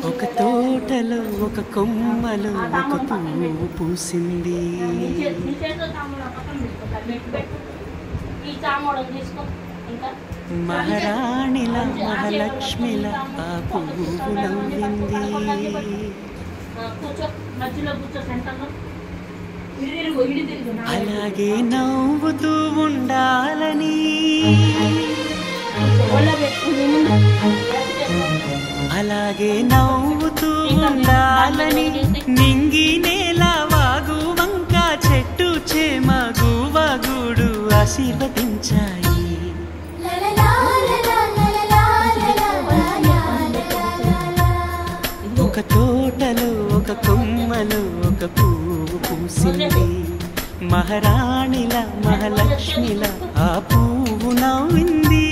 ఒక తోటలో ఒక కొమ్మలో ఒక పువ్వు పూసింది. మహారాణిల మహాలక్ష్మిల ఆ పువ్వు నవ్వింది. అలాగే నవ్వుతూ ఉండాలని, అలాగే నవ్వుతూ ఉండాలని నింగి నేల వాగు వంక చెట్టు చేమ గువగూడు ఆశీర్వదించాయి. ఒక తోటలో ఒక కొమ్మలో ఒక పువ్వు పూసింది. మహారాణిల మహాలక్ష్మిల ఆ పువ్వు నవ్వింది.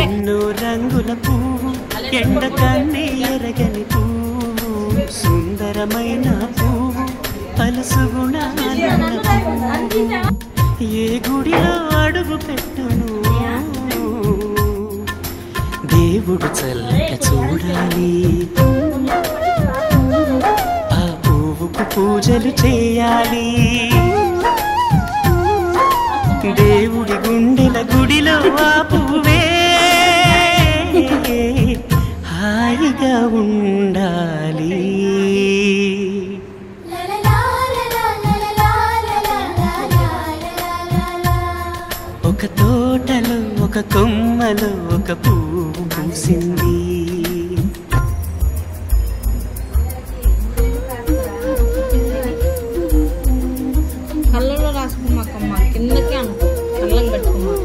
ఎన్నో రంగుల పువ్వు, ఎండ కన్నే ఎరగని పువ్వు, సుందరమైన పువ్వు, పలుసుగుణాలున్న పువ్వు, ఏ గుడిలో అడుగు పెట్టును దేవుడు చల్లక చూడాలి. ఆ పువ్వుకు పూజలు చేయాలి. దేవుడి గుండెల గుడిలో ఆ పువ్వే హాయిగా ఉండాలి. ఒక తోటలో ఒక కొమ్మలో ఒక పువ్వు పూసింది. కళ్ళలో రాసుకున్నాకమ్మ, కిందకి అనుకో, కళ్ళకి పెట్టుకున్నా.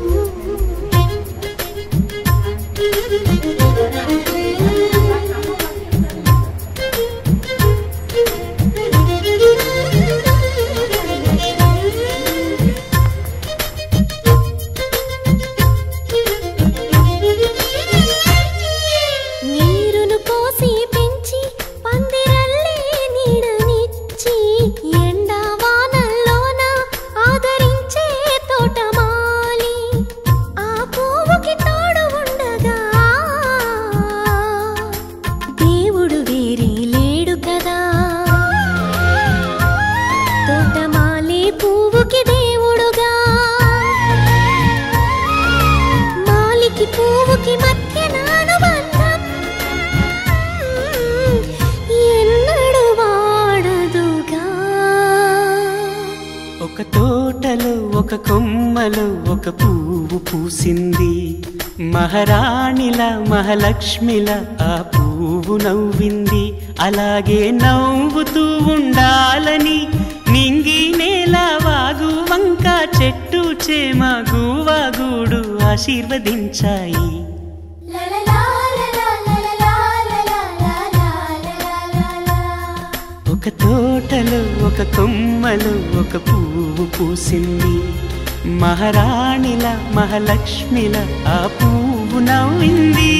నీరును పోసి పెంచి పందిరల్లే నీడనిచ్చి ఎండా వానల్లోన ఆదరించే తోటమాలి ఆ పువ్వుకి తోడు ఉండగా దేవుడు వేరే లేడు కదా. తోటమాలి పువ్వుకి దేవుడుగా, మాలికి పువ్వుకి మధ్య అనుబంధం ఎన్నడు వాడదుగా. ఒక తోటలో ఒక కొమ్మలో ఒక పువ్వు పూసింది. మహారాణిల మహాలక్ష్మిల ఆ పువ్వు నవ్వింది. అలాగే నవ్వుతూ ఉండాలని నింగి నేల వాగు వంక చెట్టు చేమ గువగూడు ఆశీర్వదించాయి. ఒక తోటలో ఒక కొమ్మలో ఒక పువ్వు పూసింది. మహారాణిల మహాలక్ష్మిల ఆ పువ్వు నవ్వింది.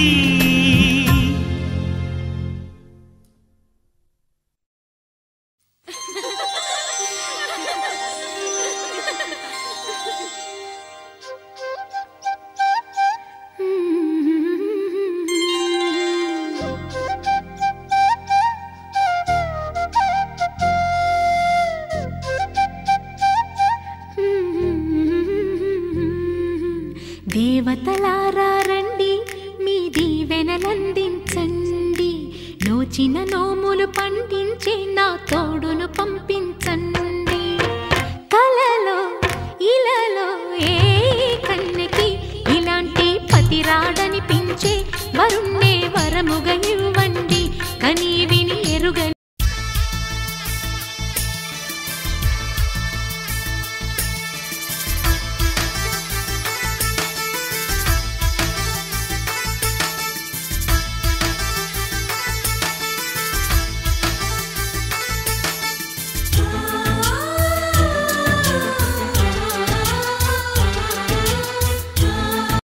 దేవతలారా రండి, మీ దీవెనలందించండి. నోచిన నోములు పండించే నా తోడును పంపించండి. కలలో ఇలలో